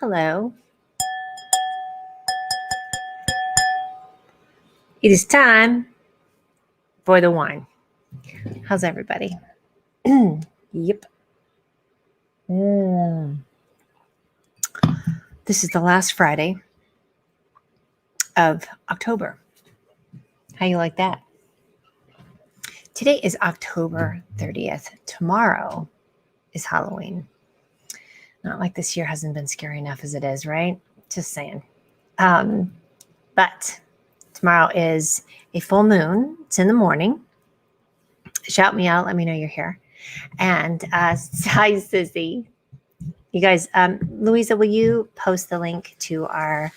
Hello. It is time for the wine. How's everybody? Yep. This is the last Friday of October. How you like that? Today is October 30th. Tomorrow is Halloween. Not like this year hasn't been scary enough as it is, right? Just saying. But tomorrow is a full moon. It's in the morning. Shout me out. Let me know you're here. And hi, Sissy. You guys, Louisa, will you post the link to our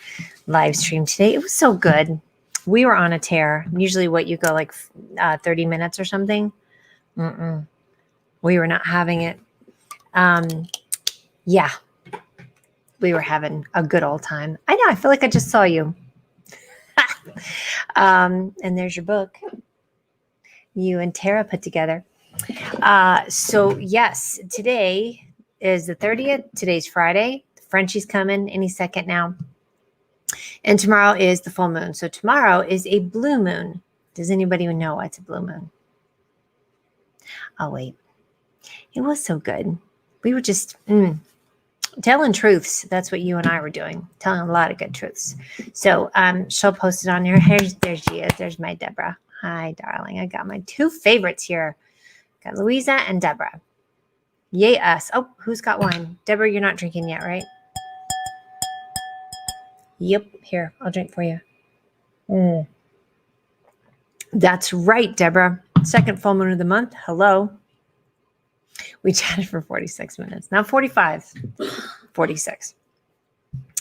live stream today? It was so good. We were on a tear. Usually what you go like 30 minutes or something. We were not having it. Yeah, we were having a good old time. I know. I feel like I just saw you. And there's your book. You and Tara put together. So yes, today is the 30th. Today's Friday. Frenchie's coming any second now. And tomorrow is the full moon. So tomorrow is a blue moon. Does anybody know why it's a blue moon? Oh, wait. It was so good. We were just telling truths. That's what you and I were doing. Telling a lot of good truths. So she'll post it on here. There she is. There's my Deborah. Hi, darling. I got my two favorites here. Got Louisa and Deborah. Yay us. Oh, who's got wine? Deborah, you're not drinking yet, right? Yep. Here, I'll drink for you. That's right, Deborah. Second full moon of the month. Hello. We chatted for 46 minutes. Not 45. 46.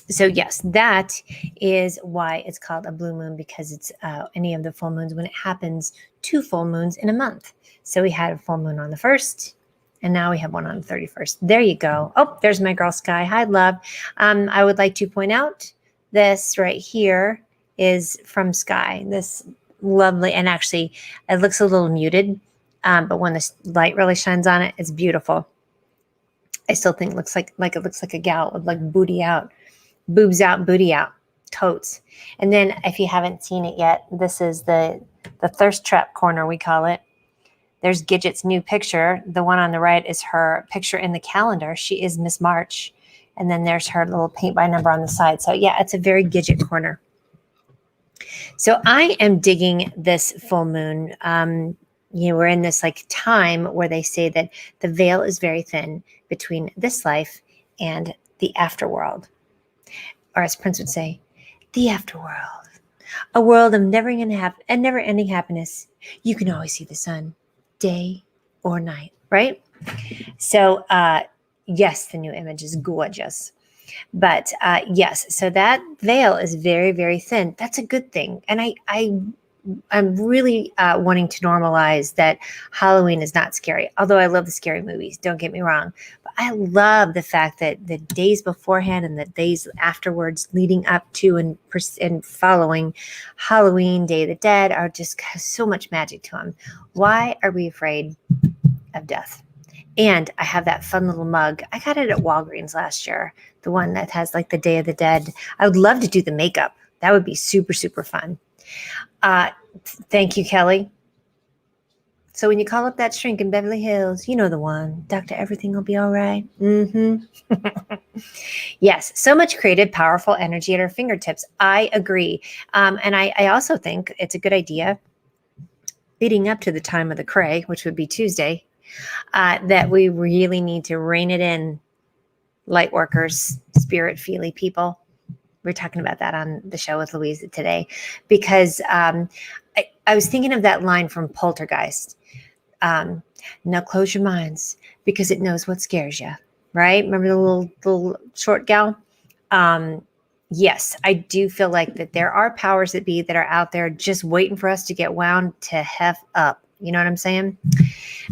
So yes, that is why it's called a blue moon, because it's any of the full moons when it happens 2 full moons in a month. So we had a full moon on the 1st, and now we have one on the 31st. There you go. Oh, there's my girl Sky. Hi, love. I would like to point out this right here is from Sky. This lovely, and actually it looks a little muted, but when the light really shines on it, it's beautiful. I still think it looks like it looks like a gal with like booty out. Boobs out, booty out, totes. And then if you haven't seen it yet, this is the thirst trap corner, we call it. There's Gidget's new picture. The one on the right is her picture in the calendar. She is Miss March. And then there's her little paint by number on the side. So yeah, it's a very Gidget corner. So I am digging this full moon. We're in this like time where they say that the veil is very thin between this life and the afterworld. Or as Prince would say, the afterworld, a world of never-ending happiness. You can always see the sun, day or night, right? So, yes, the new image is gorgeous. But yes, so that veil is very, very thin. That's a good thing. And I'm really wanting to normalize that Halloween is not scary, although I love the scary movies, don't get me wrong. But I love the fact that the days beforehand and the days afterwards leading up to and following Halloween, Day of the Dead are just so much magic to them. Why are we afraid of death? And I have that fun little mug. I got it at Walgreens last year, the one that has like the Day of the Dead. I would love to do the makeup. That would be super, super fun. Thank you, Kelly. So when you call up that shrink in Beverly Hills, you know the one. Doctor, everything will be all right. Yes, so much creative, powerful energy at our fingertips. I agree. And I also think it's a good idea, leading up to the time of the cray, which would be Tuesday, that we really need to rein it in, light workers, spirit feely people. We're talking about that on the show with Louisa today, because I was thinking of that line from Poltergeist. Now close your minds because it knows what scares you, right? Remember the little short gal? Yes, I do feel like that there are powers that be that are out there just waiting for us to get wound to heff up. You know what I'm saying?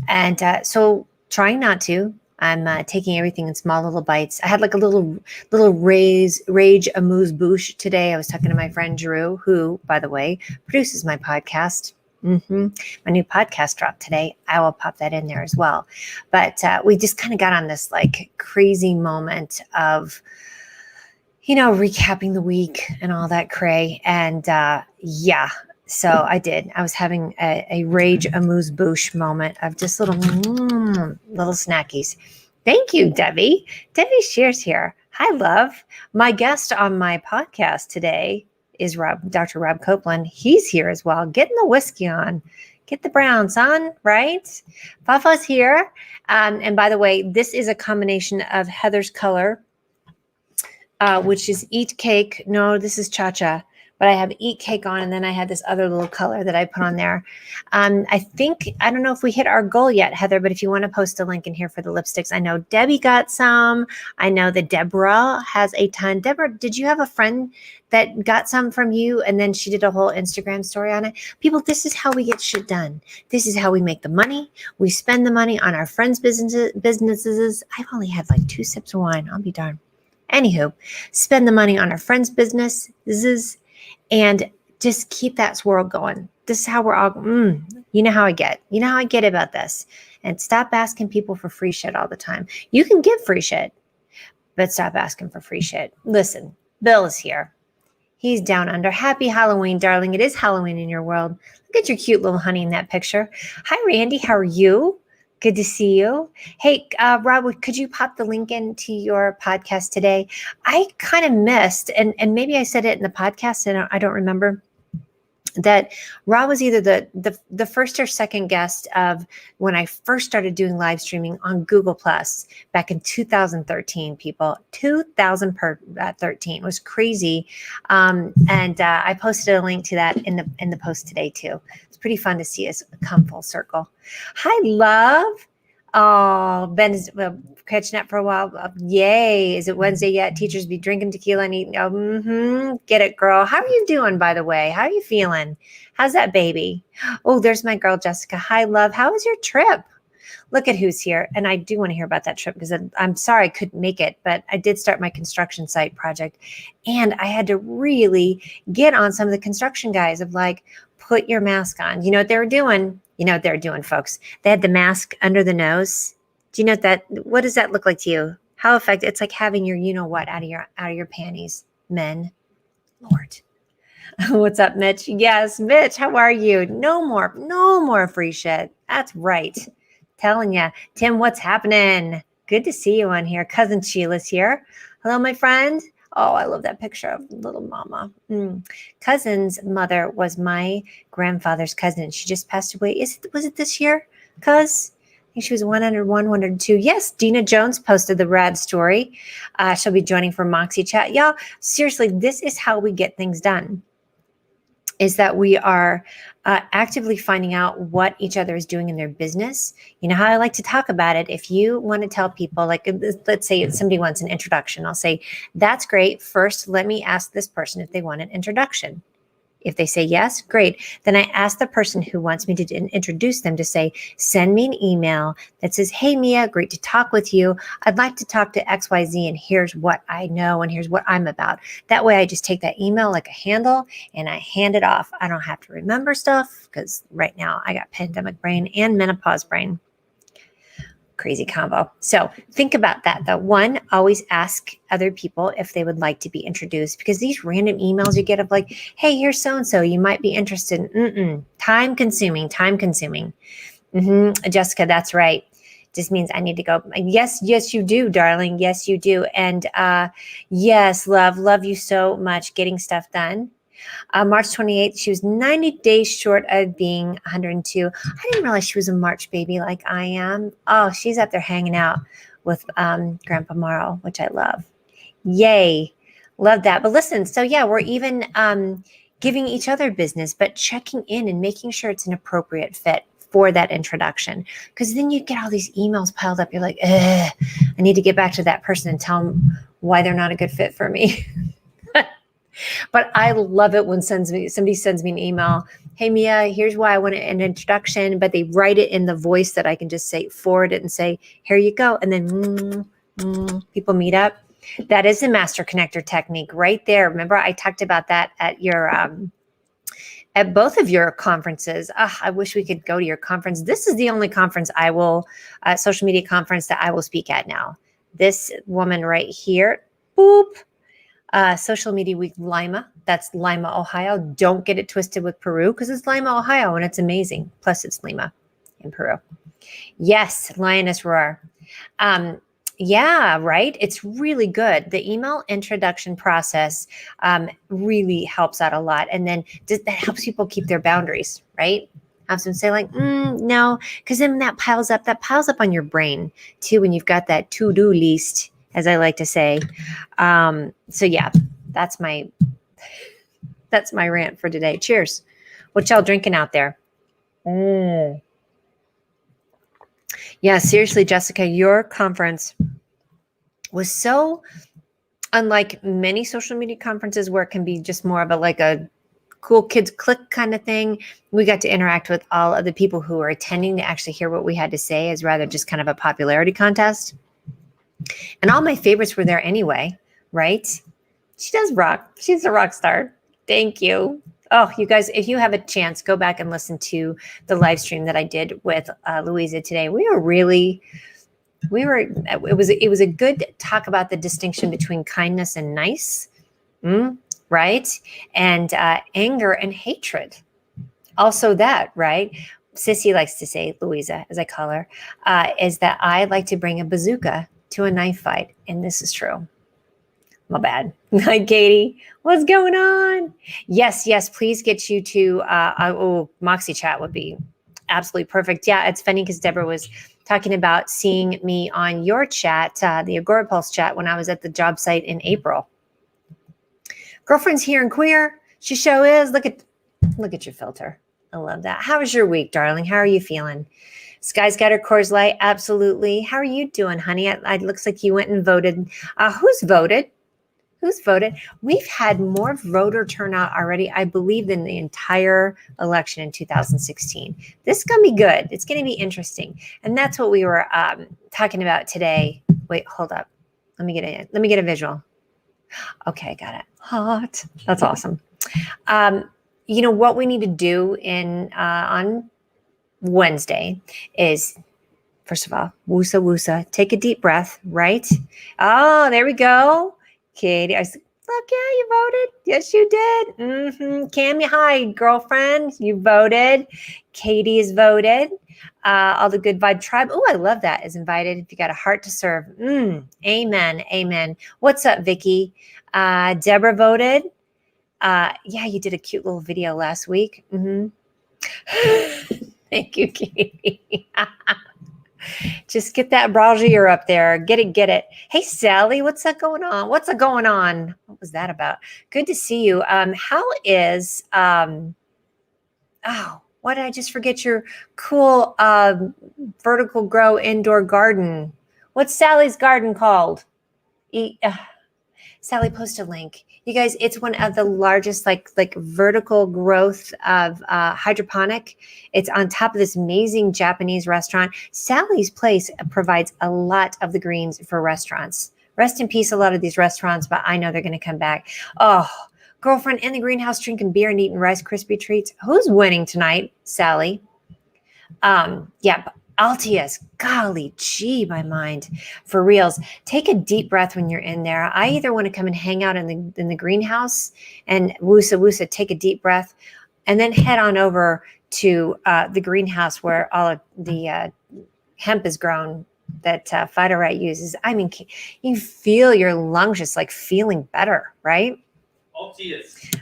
And so trying not to. I'm taking everything in small little bites. I had like a little rage amuse bouche today. I was talking to my friend Drew, who, by the way, produces my podcast. My new podcast dropped today. I will pop that in there as well. But we just kind of got on this like crazy moment of, recapping the week and all that cray. And so I did. I was having a rage amuse-bouche moment of just little snackies. Thank you, Debbie. Debbie Shears here. Hi, love. My guest on my podcast today is Dr. Rob Copeland. He's here as well. Getting the whiskey on. Get the browns on, right? Fafa's here. And by the way, this is a combination of Heather's Color, which is Eat Cake. No, this is Cha-Cha. But I have Eat Cake on, and then I had this other little color that I put on there. I don't know if we hit our goal yet, Heather, but if you want to post a link in here for the lipsticks, I know Debbie got some. I know that Deborah has a ton. Deborah, did you have a friend that got some from you, and then she did a whole Instagram story on it? People, this is how we get shit done. This is how we make the money. We spend the money on our friends' businesses. I've only had like 2 sips of wine. I'll be darned. Anywho, spend the money on our friends' businesses. And just keep that swirl going. This is how we're all, you know how I get. You know how I get about this. And stop asking people for free shit all the time. You can give free shit, but stop asking for free shit. Listen, Bill is here. He's down under. Happy Halloween, darling. It is Halloween in your world. Look at your cute little honey in that picture. Hi, Randy. How are you? Good to see you. Hey, Rob, could you pop the link into your podcast today? I kind of missed, and maybe I said it in the podcast, and I don't remember, that Rob was either the first or second guest of when I first started doing live streaming on Google Plus back in 2013. People, 2013 was crazy, and I posted a link to that in the post today too. It's pretty fun to see us come full circle. Hi, love. Oh, Ben is catching up for a while. Yay. Is it Wednesday yet? Teachers be drinking tequila and eating. Get it, girl. How are you doing, by the way? How are you feeling? How's that baby? Oh, there's my girl, Jessica. Hi, love. How was your trip? Look at who's here. And I do want to hear about that trip because I'm sorry I couldn't make it, but I did start my construction site project. And I had to really get on some of the construction guys of like, put your mask on. You know what they were doing? You know what they're doing, folks. They had the mask under the nose. Do you know what does that look like to you? How effective? It's like having your you-know-what out of your panties, men. Lord. What's up, Mitch? Yes, Mitch, how are you? No more free shit. That's right. Telling you. Tim, what's happening? Good to see you on here. Cousin Sheila's here. Hello, my friend. Oh, I love that picture of little mama. Cousin's mother was my grandfather's cousin. She just passed away. Was it this year, cuz? I think she was 101, 102. Yes, Dina Jones posted the rad story. She'll be joining for Moxie Chat. Y'all, seriously, this is how we get things done. Is that we are actively finding out what each other is doing in their business. You know how I like to talk about it. If you want to tell people, like, let's say somebody wants an introduction, I'll say, that's great. First, let me ask this person if they want an introduction. If they say yes, great. Then I ask the person who wants me to introduce them to say, send me an email that says, hey, Mia, great to talk with you. I'd like to talk to XYZ, and here's what I know, and here's what I'm about. That way I just take that email like a handle and I hand it off. I don't have to remember stuff because right now I got pandemic brain and menopause brain. Crazy combo. So think about that. Though. One, always ask other people if they would like to be introduced, because these random emails you get of like, hey, here's so-and-so, you might be interested. Time consuming. Jessica, that's right. Just means I need to go. Yes, you do, darling. Yes, you do. And yes, love you so much. Getting stuff done. March 28th, she was 90 days short of being 102. I didn't realize she was a March baby like I am. Oh, she's up there hanging out with Grandpa Morrow, which I love. Yay. Love that. But listen, so yeah, we're even giving each other business, but checking in and making sure it's an appropriate fit for that introduction. Because then you get all these emails piled up. You're like, I need to get back to that person and tell them why they're not a good fit for me. But I love it when somebody sends me an email. Hey, Mia, here's why I want an introduction. But they write it in the voice that I can just say, forward it and say, here you go. And then people meet up. That is a master connector technique right there. Remember, I talked about that at your at both of your conferences. I wish we could go to your conference. This is the only conference I will, social media conference that I will speak at now. This woman right here, boop, Social Media Week Lima. That's Lima, Ohio. Don't get it twisted with Peru because it's Lima, Ohio, and it's amazing. Plus, it's Lima in Peru. Yes, Lioness Roar. Yeah, right. It's really good. The email introduction process really helps out a lot. And then that helps people keep their boundaries, right? Have them say like, no, because then that piles up on your brain too when you've got that to-do list, as I like to say. So yeah, that's my rant for today. Cheers. What y'all drinking out there? Yeah, seriously, Jessica, your conference was so unlike many social media conferences where it can be just more of a cool kids click kind of thing. We got to interact with all of the people who were attending to actually hear what we had to say as rather just kind of a popularity contest. And all my favorites were there anyway, right? She does rock. She's a rock star. Thank you. Oh, you guys, if you have a chance, go back and listen to the live stream that I did with Louisa today. It was a good talk about the distinction between kindness and nice, right? And anger and hatred. Also that, right? Sissy likes to say, Louisa, as I call her, is that I like to bring a bazooka to a knife fight. And this is true. My bad. Hi, Katie. What's going on? Yes, please get you to, Moxie chat would be absolutely perfect. Yeah, it's funny because Deborah was talking about seeing me on your chat, the Agora Pulse chat, when I was at the job site in April. Girlfriend's here and queer. She show is. Look at your filter. I love that. How was your week, darling? How are you feeling? Sky's got her Coors Light. Absolutely. How are you doing, honey? It looks like you went and voted. Who's voted? Who's voted? We've had more voter turnout already, I believe, than the entire election in 2016. This is going to be good. It's going to be interesting. And that's what we were talking about today. Wait, hold up. Let me get a visual. Okay, got it. Hot. That's awesome. What we need to do on Wednesday is, first of all, woosa woosa. Take a deep breath, right? Oh, there we go. Katie, I said, look, yeah, you voted. Yes, you did. Cammy, hi, girlfriend. You voted. Katie is voted. All the good vibe tribe. Oh, I love that. Is invited. If you got a heart to serve. Amen. What's up, Vicky? Deborah voted. Yeah, you did a cute little video last week. Thank you, Katie. Just get that browser up there. Get it. Hey, Sally, what's that going on? What was that about? Good to see you. How is, why did I just forget your cool vertical grow indoor garden? What's Sally's garden called? Sally, post a link. You guys, it's one of the largest like vertical growth of hydroponic. It's on top of this amazing Japanese restaurant. Sally's place provides a lot of the greens for restaurants. Rest in peace, a lot of these restaurants, but I know they're going to come back. Oh, girlfriend in the greenhouse drinking beer and eating Rice Krispie treats. Who's winning tonight? Sally. Yeah. Altius, golly gee, my mind, for reals. Take a deep breath when you're in there. I either want to come and hang out in the greenhouse and woosa, take a deep breath, and then head on over to the greenhouse where all of the hemp is grown that Phytorite uses. I mean, you feel your lungs just like feeling better, right?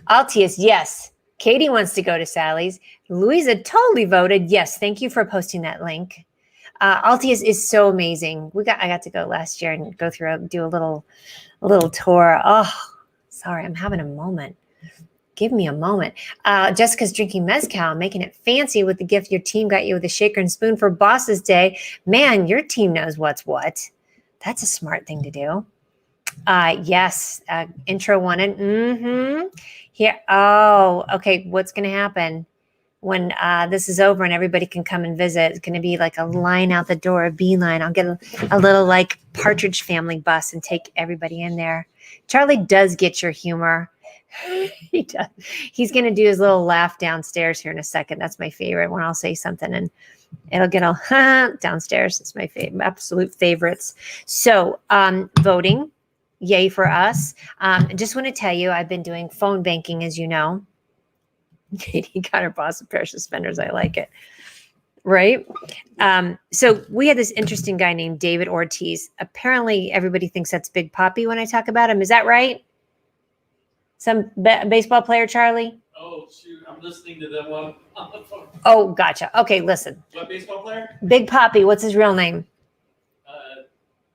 Altius, yes. Katie wants to go to Sally's. Louisa totally voted. Yes, thank you for posting that link. Altius is so amazing. I got to go last year and go through, do a little tour. Oh, sorry, I'm having a moment. Give me a moment. Jessica's drinking mezcal, making it fancy with the gift your team got you with a shaker and spoon for Boss's Day. Man, your team knows what's what. That's a smart thing to do. Yes, intro wanted. Here. Oh, okay. What's going to happen when this is over and everybody can come and visit? It's going to be like a line out the door, a beeline. I'll get a little like Partridge Family bus and take everybody in there. Charlie does get your humor. He does. He's going to do his little laugh downstairs here in a second. That's my favorite when I'll say something and it'll get all downstairs. It's my absolute favorites. So voting, yay for us. I just want to tell you, I've been doing phone banking, as you know. Katie got her boss a pair of suspenders. I like it. Right? So we had this interesting guy named David Ortiz. Apparently, everybody thinks that's Big Papi when I talk about him. Is that right? Some baseball player, Charlie? Oh, shoot. I'm listening to them on the phone. Oh, gotcha. Okay, listen. What baseball player? Big Papi. What's his real name?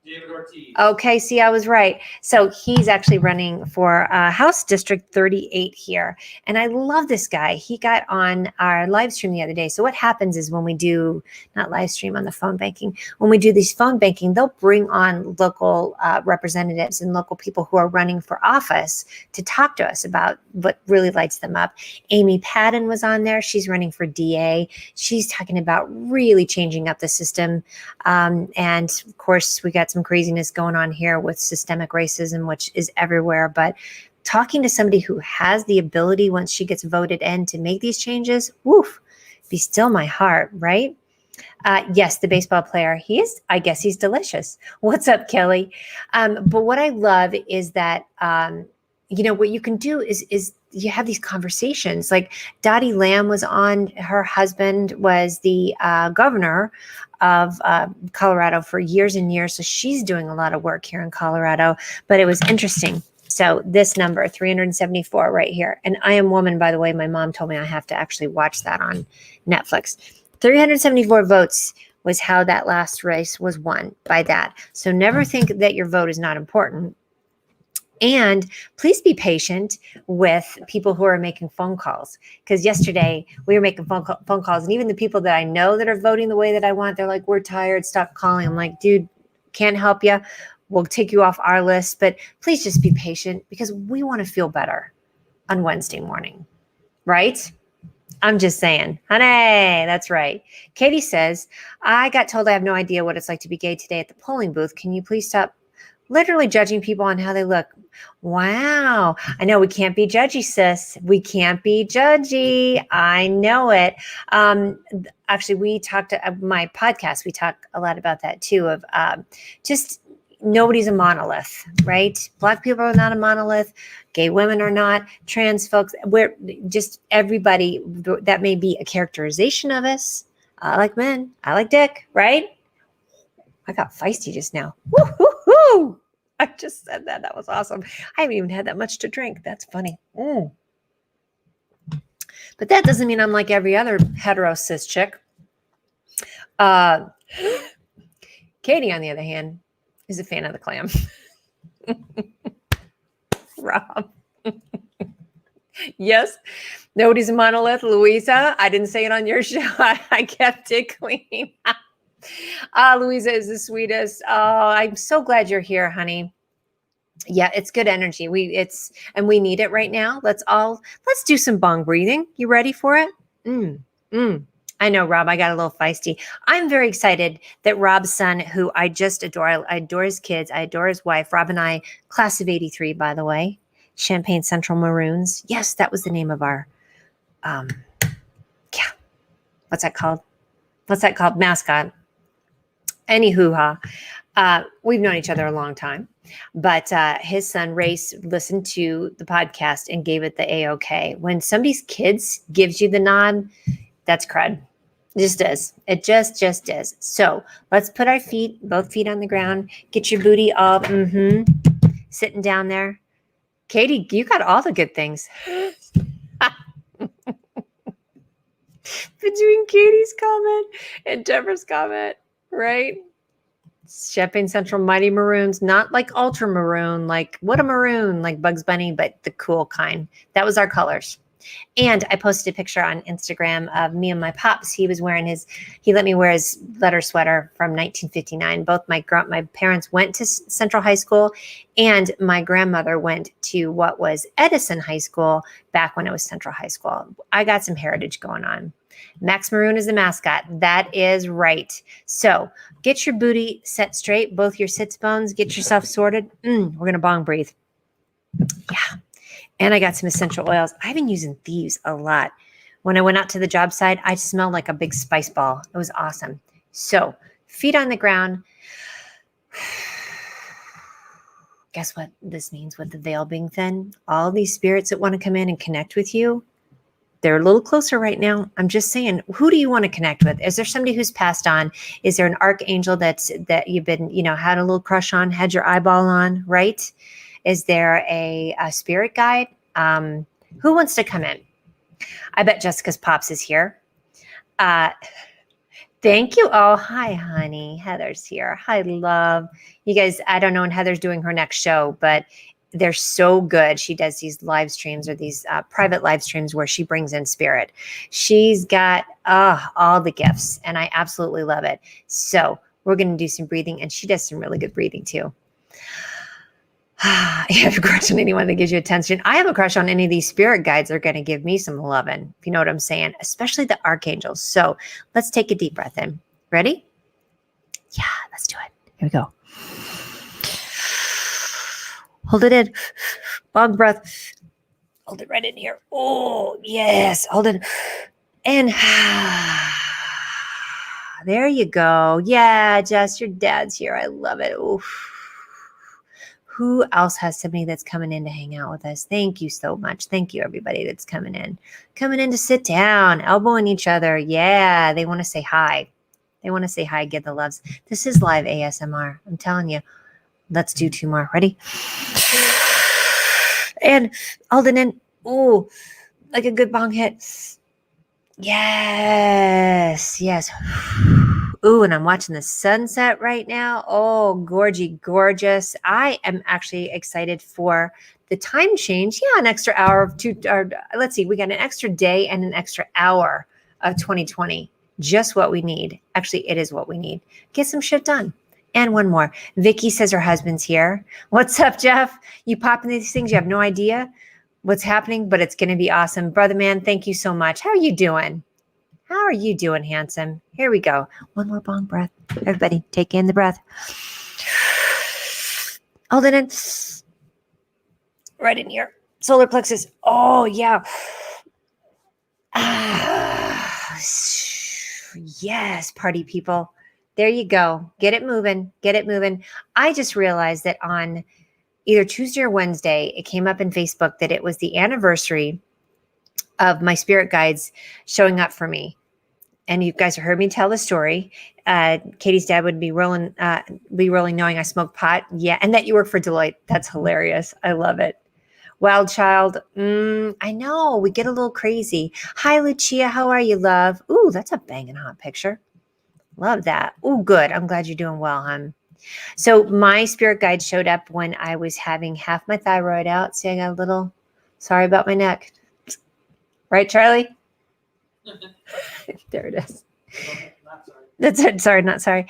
David Ortiz. Okay, see, I was right. So he's actually running for House District 38 here. And I love this guy. He got on our live stream the other day. So what happens is when we do, not live stream on the phone banking, when we do these phone banking, they'll bring on local representatives and local people who are running for office to talk to us about what really lights them up. Amy Padden was on there. She's running for DA. She's talking about really changing up the system. And of course, we got some craziness going on here with systemic racism, which is everywhere. But talking to somebody who has the ability, once she gets voted in, to make these changes, woof, be still my heart, right? Yes, the baseball player, I guess he's delicious. What's up, Kelly? But what I love is that, what you can do is you have these conversations. Like Dottie Lamb was on, her husband was the governor of Colorado for years and years. So she's doing a lot of work here in Colorado, but it was interesting. So this number, 374 right here. And I Am Woman, by the way, my mom told me I have to actually watch that on Netflix. 374 votes was how that last race was won by that. So never think that your vote is not important. And please be patient with people who are making phone calls. Because yesterday we were making phone calls, and even the people that I know that are voting the way that I want, they're like, we're tired, stop calling. I'm like, dude, can't help you. We'll take you off our list. But please just be patient because we want to feel better on Wednesday morning, right? I'm just saying, honey, that's right. Katie says, I got told I have no idea what it's like to be gay today at the polling booth. Can you please stop literally judging people on how they look? Wow. I know we can't be judgy, sis. We can't be judgy. I know it. Actually, we talked my podcast. We talk a lot about that too, of just nobody's a monolith, right? Black people are not a monolith. Gay women are not. Trans folks, we're just everybody. That may be a characterization of us. I like men. I like dick, right? I got feisty just now. Woo-hoo-hoo! I just said that. That was awesome. I haven't even had that much to drink. That's funny. But that doesn't mean I'm like every other hetero cis chick. Katie, on the other hand, is a fan of the clam. Rob. Yes. Nobody's a monolith. Louisa, I didn't say it on your show. I kept it clean. Louisa is the sweetest. Oh, I'm so glad you're here, honey. Yeah, it's good energy. And we need it right now. Let's do some bong breathing. You ready for it? I know, Rob, I got a little feisty. I'm very excited that Rob's son, who I just adore, I adore his kids, I adore his wife. Rob and I, class of 83, by the way, Champaign Central Maroons. Yes, that was the name of our, what's that called? Mascot. Anywho, we've known each other a long time, but his son Race listened to the podcast and gave it the A-OK. When somebody's kids gives you the nod, that's crud. It just is. It just is. So let's put our both feet on the ground. Get your booty all sitting down there. Katie, you got all the good things. Between Katie's comment and Deborah's comment, right? Champaign Central Mighty Maroons, not like ultra maroon, like what a maroon, like Bugs Bunny, but the cool kind. That was our colors. And I posted a picture on Instagram of me and my pops. He let me wear his letter sweater from 1959. Both my parents went to Central High School, and my grandmother went to what was Edison High School back when it was Central High School. I got some heritage going on. Max Maroon is the mascot. That is right. So get your booty set straight, both your sits bones, get yourself sorted. We're going to bong breathe. Yeah. And I got some essential oils. I've been using these a lot. When I went out to the job site, I smelled like a big spice ball. It was awesome. So, feet on the ground. Guess what this means with the veil being thin? All these spirits that want to come in and connect with you, they're a little closer right now. I'm just saying, who do you want to connect with? Is there somebody who's passed on? Is there an archangel that you've been, had a little crush on, had your eyeball on, right? Is there a spirit guide? Who wants to come in? I bet Jessica's Pops is here. Thank you. Oh, hi, honey. Heather's here. Hi, love. You guys, I don't know when Heather's doing her next show, but they're so good. She does these live streams or these private live streams where she brings in spirit. She's got all the gifts, and I absolutely love it. So we're going to do some breathing, and she does some really good breathing too. You have a crush on anyone that gives you attention. I have a crush on any of these spirit guides that are going to give me some loving, if you know what I'm saying, especially the archangels. So let's take a deep breath in. Ready? Yeah, let's do it. Here we go. Hold it in. Long breath. Hold it right in here. Oh, yes. Hold it. And there you go. Yeah, Jess, your dad's here. I love it. Oof. Who else has somebody that's coming in to hang out with us? Thank you so much. Thank you, everybody that's coming in to sit down, elbowing each other. Yeah, they want to say hi. They want to say hi, give the loves. This is live ASMR. I'm telling you. Let's do 2 more. Ready? And hold it in. Ooh, like a good bong hit. Yes, yes. Ooh, and I'm watching the sunset right now. Oh, gorgeous. I am actually excited for the time change. Yeah, an extra hour of let's see, we got an extra day and an extra hour of 2020. Just what we need. Actually, it is what we need. Get some shit done. And one more. Vicky says her husband's here. What's up, Jeff? You popping these things? You have no idea what's happening, but it's going to be awesome. Brother man, thank you so much. How are you doing? How are you doing, handsome? Here we go. One more bong breath. Everybody, take in the breath. Hold it in. Right in here. Solar plexus. Oh, yeah. Yes, party people. There you go. Get it moving. Get it moving. I just realized that on either Tuesday or Wednesday, it came up in Facebook that it was the anniversary of my spirit guides showing up for me. And you guys have heard me tell the story. Katie's dad would be rolling knowing I smoke pot. Yeah. And that you work for Deloitte. That's hilarious. I love it. Wild child. I know. We get a little crazy. Hi, Lucia. How are you, love? Ooh, that's a banging hot picture. Love that. Ooh, good. I'm glad you're doing well, hon. So my spirit guide showed up when I was having half my thyroid out. See, I got a little sorry about my neck. Right, Charlie? There it is. Not sorry. That's it. Sorry, not sorry.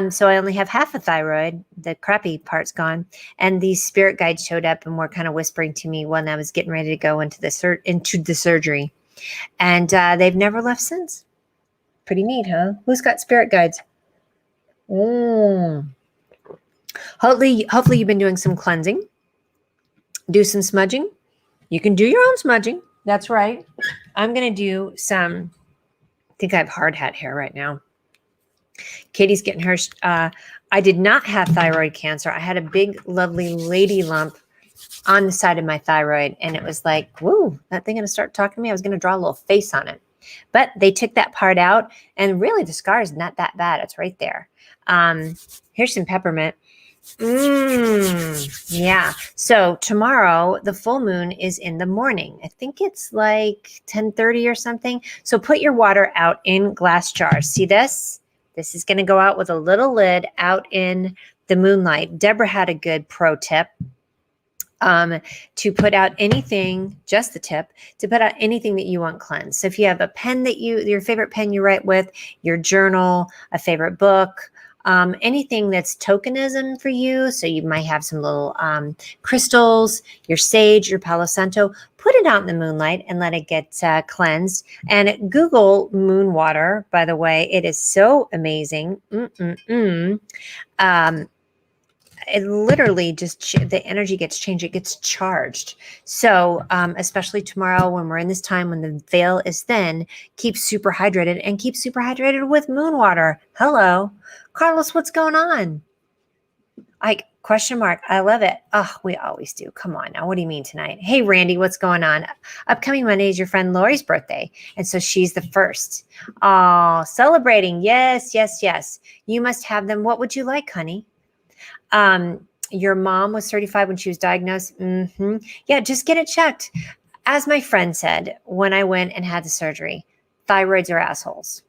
So I only have half a thyroid. The crappy part's gone. And these spirit guides showed up and were kind of whispering to me when I was getting ready to go into the surgery. And they've never left since. Pretty neat, huh? Who's got spirit guides? Hopefully you've been doing some cleansing. Do some smudging. You can do your own smudging. That's right. I'm going to do some, I think I have hard hat hair right now. Katie's getting hers. I did not have thyroid cancer. I had a big, lovely lady lump on the side of my thyroid. And it was like, whoa, that thing going to start talking to me. I was going to draw a little face on it. But they took that part out. And really, the scar is not that bad. It's right there. Here's some peppermint. Yeah. So tomorrow, the full moon is in the morning. I think it's like 10:30 or something. So put your water out in glass jars. See this? This is going to go out with a little lid out in the moonlight. Deborah had a good pro tip to put out anything, just the tip, to put out anything that you want cleansed. So if you have a pen that your favorite pen you write with, your journal, a favorite book, anything that's tokenism for you. So you might have some little crystals, your sage, your Palo Santo, put it out in the moonlight and let it get cleansed. And Google moon water, by the way, it is so amazing. it literally the energy gets changed. It gets charged. So, especially tomorrow when we're in this time when the veil is thin, keep super hydrated and keep super hydrated with moon water. Hello, Carlos, what's going on? Question mark. I love it. Oh, we always do. Come on now. What do you mean tonight? Hey, Randy, what's going on? Upcoming Monday is your friend Lori's birthday. And so she's the first. Oh, celebrating. Yes, yes, yes. You must have them. What would you like, honey? Your mom was 35 when she was diagnosed. Yeah, just get it checked. As my friend said, when I went and had the surgery, thyroids are assholes.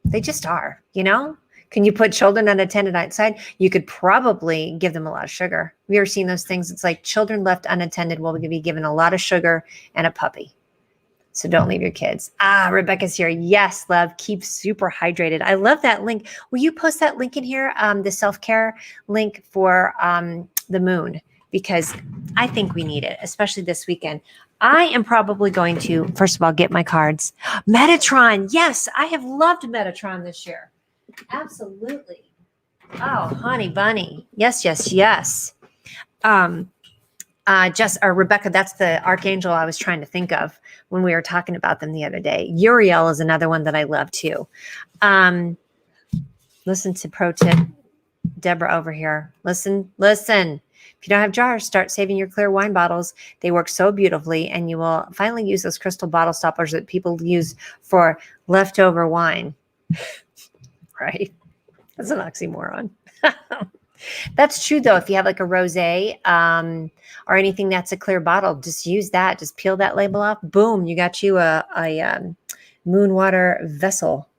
They just are, you know? Can you put children unattended outside? You could probably give them a lot of sugar. Have you ever seen those things? It's like children left unattended will be given a lot of sugar and a puppy. So don't leave your kids. Rebecca's here. Yes, love. Keep super hydrated. I love that link. Will you post that link in here? The self-care link for the moon, because I think we need it, especially this weekend. I am probably going to, first of all, get my cards. Metatron. Yes, I have loved Metatron this year. Absolutely. Oh, honey bunny. Yes, yes, yes. Rebecca, that's the archangel I was trying to think of when we were talking about them the other day. Uriel is another one that I love too. Listen to pro tip, Deborah over here. Listen. If you don't have jars, start saving your clear wine bottles. They work so beautifully, and you will finally use those crystal bottle stoppers that people use for leftover wine. Right? That's an oxymoron. That's true, though. If you have like a rosé or anything that's a clear bottle, just use that. Just peel that label off. Boom, you got you a moon water vessel.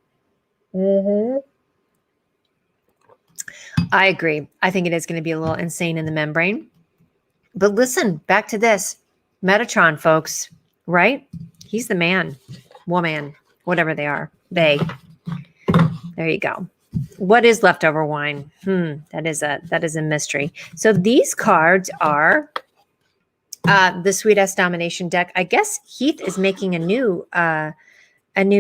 I agree. I think it is going to be a little insane in the membrane. But listen, back to this. Metatron, folks, right? He's the man, woman, whatever they are. They. There you go. What is leftover wine? That is a mystery. So these cards are the Sweet S Domination deck. I guess Heath is making a new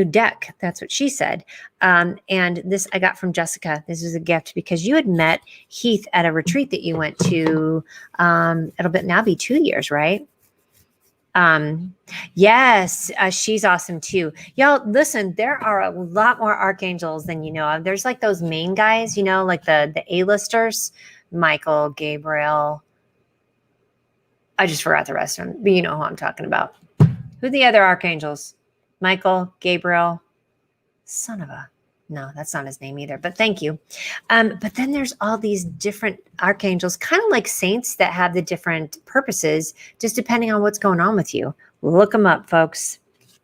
deck. That's what she said. And this I got from Jessica. This is a gift because you had met Heath at a retreat that you went to. It'll now be 2 years, right? Yes, she's awesome too. Y'all, listen, there are a lot more archangels than you know of. There's like those main guys, you know, like the A-listers, Michael, Gabriel. I just forgot the rest of them, but you know who I'm talking about. Who are the other archangels? Michael, Gabriel, no, that's not his name either, but thank you. But then there's all these different archangels, kind of like saints that have the different purposes, just depending on what's going on with you. Look them up, folks.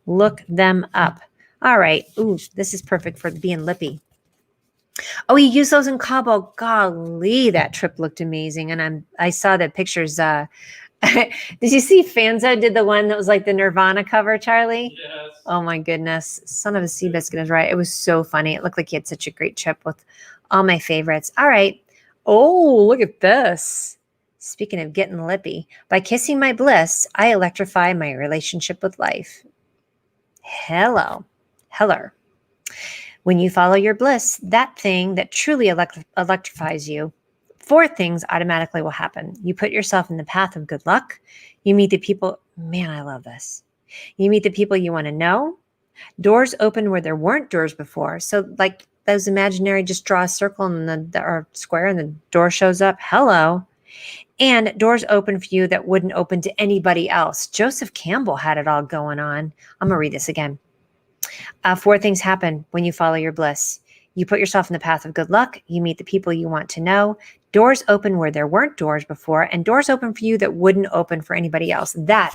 Look them up. All right. Ooh, this is perfect for being lippy. Oh, you use those in Cabo. Golly, that trip looked amazing. And I saw the pictures. Did you see Fanzo did the one that was like the Nirvana cover, Charlie? Yes. Oh my goodness. Son of a Seabiscuit is right. It was so funny. It looked like he had such a great trip with all my favorites. All right. Oh, look at this. Speaking of getting lippy, by kissing my bliss, I electrify my relationship with life. Hello. When you follow your bliss, that thing that truly electrifies you, 4 things automatically will happen. You put yourself in the path of good luck. You meet the people. Man, I love this. You meet the people you want to know. Doors open where there weren't doors before. So like those imaginary, just draw a circle and or square and the door shows up. Hello. And doors open for you that wouldn't open to anybody else. Joseph Campbell had it all going on. I'm going to read this again. 4 things happen when you follow your bliss. You put yourself in the path of good luck. You meet the people you want to know. Doors open where there weren't doors before, and doors open for you that wouldn't open for anybody else. That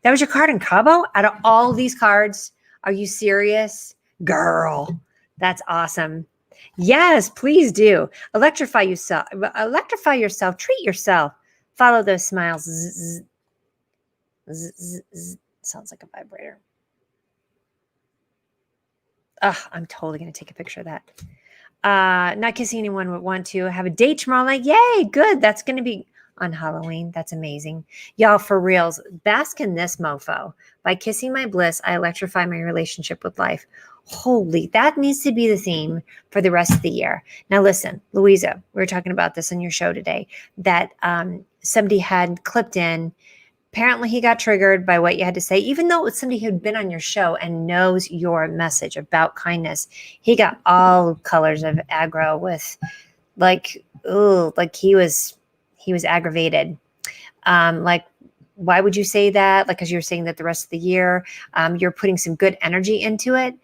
was your card in Cabo? Out of all these cards, are you serious? Girl, that's awesome. Yes, please do. Electrify yourself. Treat yourself. Follow those smiles. Zzz, zzz, zzz. Sounds like a vibrator. I'm totally going to take a picture of that. Not kissing anyone would want to have a date tomorrow night. Yay, good. That's going to be on Halloween. That's amazing. Y'all, for reals, bask in this mofo. By kissing my bliss, I electrify my relationship with life. Holy, that needs to be the theme for the rest of the year. Now, listen, Louisa, we were talking about this on your show today that somebody had clipped in. Apparently, he got triggered by what you had to say, even though it was somebody who'd been on your show and knows your message about kindness. He got all colors of aggro with like, oh, like he was aggravated. Like, why would you say that? Like, because you're saying that the rest of the year, you're putting some good energy into it.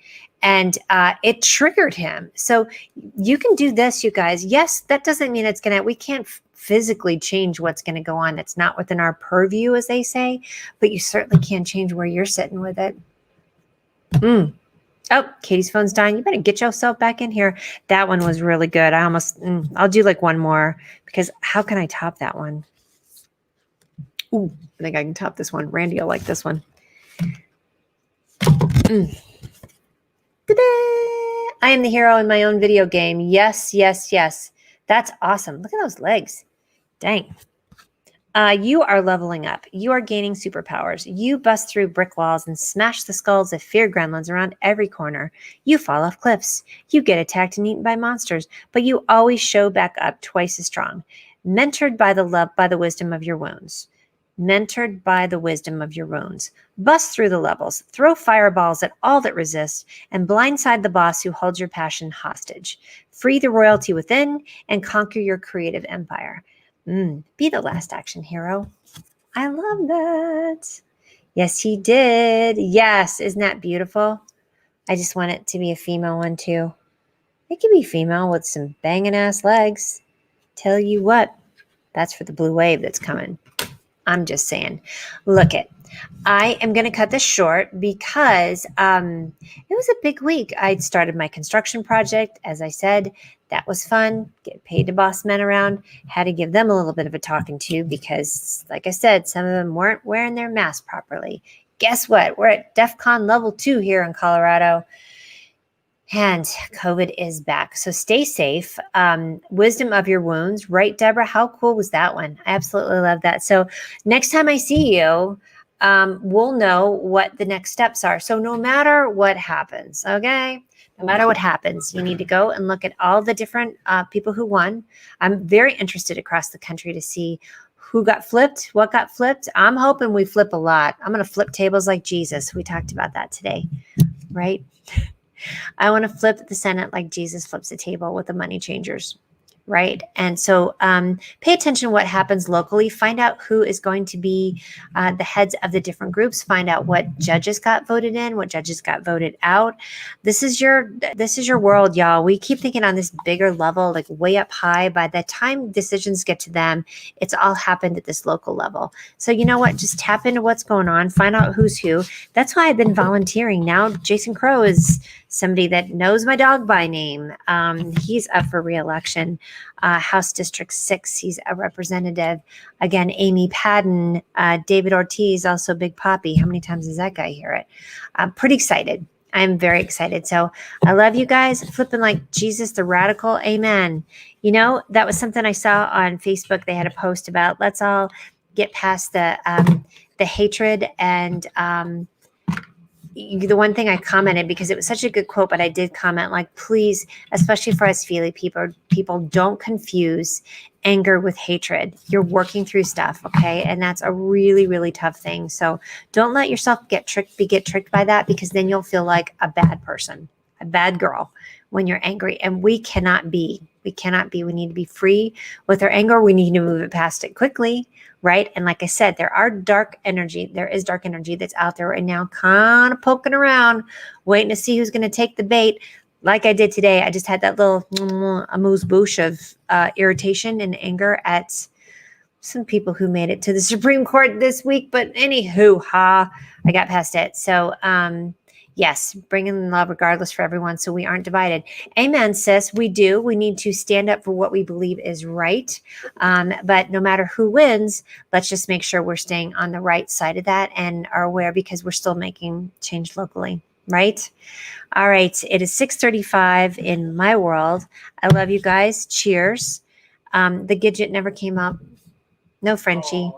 And it triggered him. So you can do this, you guys. Yes, that doesn't mean we can't physically change what's going to go on. It's not within our purview, as they say, but you certainly can change where you're sitting with it. Oh, Katie's phone's dying. You better get yourself back in here. That one was really good. I'll do like one more because how can I top that one? Ooh, I think I can top this one. Randy will like this one. Ta-da! I am the hero in my own video game. Yes, yes, yes. That's awesome. Look at those legs. Dang. You are leveling up. You are gaining superpowers. You bust through brick walls and smash the skulls of fear gremlins around every corner. You fall off cliffs. You get attacked and eaten by monsters, but you always show back up twice as strong. Mentored by the wisdom of your wounds. Mentored by the wisdom of your wounds. Bust through the levels, throw fireballs at all that resist, and blindside the boss who holds your passion hostage. Free the royalty within and conquer your creative empire. Be the last action hero. I love that. Yes, he did. Yes, isn't that beautiful? I just want it to be a female one too. It could be female with some banging ass legs. Tell you what, that's for the blue wave that's coming. I'm just saying. Look it. I am going to cut this short because it was a big week. I'd started my construction project. As I said, that was fun. Get paid to boss men around. Had to give them a little bit of a talking to because, like I said, some of them weren't wearing their mask properly. Guess what? We're at DEFCON level 2 here in Colorado. And COVID is back. So stay safe. Wisdom of your wounds. Right, Deborah? How cool was that one? I absolutely love that. So next time I see you, we'll know what the next steps are. So no matter what happens, okay? No matter what happens, you need to go and look at all the different people who won. I'm very interested across the country to see who got flipped, what got flipped. I'm hoping we flip a lot. I'm going to flip tables like Jesus. We talked about that today, right? I want to flip the Senate like Jesus flips a table with the money changers, right? And so pay attention to what happens locally. Find out who is going to be the heads of the different groups. Find out what judges got voted in, what judges got voted out. This is your world, y'all. We keep thinking on this bigger level, like way up high. By the time decisions get to them, it's all happened at this local level. So you know what? Just tap into what's going on. Find out who's who. That's why I've been volunteering. Now Jason Crow is somebody that knows my dog by name. He's up for re-election. House District 6, he's a representative. Again, Amy Padden, David Ortiz, also Big Poppy. How many times does that guy hear it? I'm pretty excited. I'm very excited. So I love you guys. Flipping like Jesus the radical. Amen. You know, that was something I saw on Facebook. They had a post about let's all get past the hatred and the one thing I commented, because it was such a good quote, but I did comment like, please, especially for us feely people, don't confuse anger with hatred. You're working through stuff, okay? And that's a really, really tough thing. So don't let yourself get tricked by that, because then you'll feel like a bad person, a bad girl when you're angry. And we cannot be. We need to be free with our anger. We need to move it past it quickly. Right. And like I said, there is dark energy that's out there right now, kind of poking around, waiting to see who's going to take the bait. Like I did today, I just had that little amuse-bouche of irritation and anger at some people who made it to the Supreme Court this week. But anywho, I got past it. So, yes, bringing love regardless for everyone so we aren't divided. Amen, sis. We need to stand up for what we believe is right. But no matter who wins, let's just make sure we're staying on the right side of that and are aware, because we're still making change locally, right? All right. It is 6:35 in my world. I love you guys. Cheers. The Gidget never came up. No, Frenchie.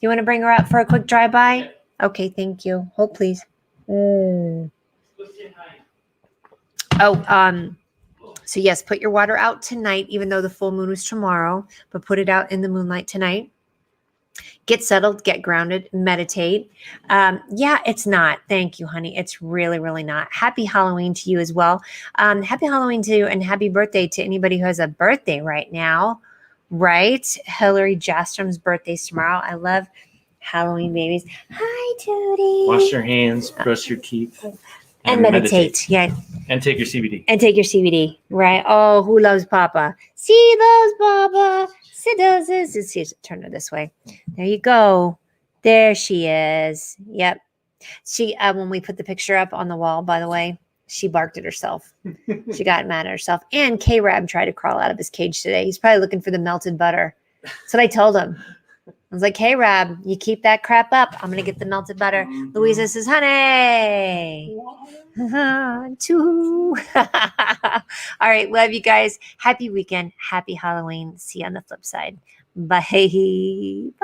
You want to bring her up for a quick drive-by? Okay, thank you. Hold, please. Let's say hi. So yes, put your water out tonight, even though the full moon is tomorrow, but put it out in the moonlight tonight. Get settled, get grounded, meditate. Yeah, it's not. Thank you, honey. It's really, really not. Happy Halloween to you as well. Happy Halloween to you and happy birthday to anybody who has a birthday right now, right? Hillary Jastrom's birthday's tomorrow. I love Halloween babies. Hi, Tootie. Wash your hands, brush your teeth, and meditate. Yeah. And take your CBD. And take your CBD, right? Oh, who loves Papa? She loves Papa. She does this. Let's turn her this way. There you go. There she is. Yep. She, when we put the picture up on the wall, by the way, she barked at herself. She got mad at herself. And K-Rab tried to crawl out of his cage today. He's probably looking for the melted butter. That's what I told him. I was like, hey, Rab, you keep that crap up. I'm going to get the melted butter. Louisa says, honey. Two. All right. Love you guys. Happy weekend. Happy Halloween. See you on the flip side. Bye. Bye.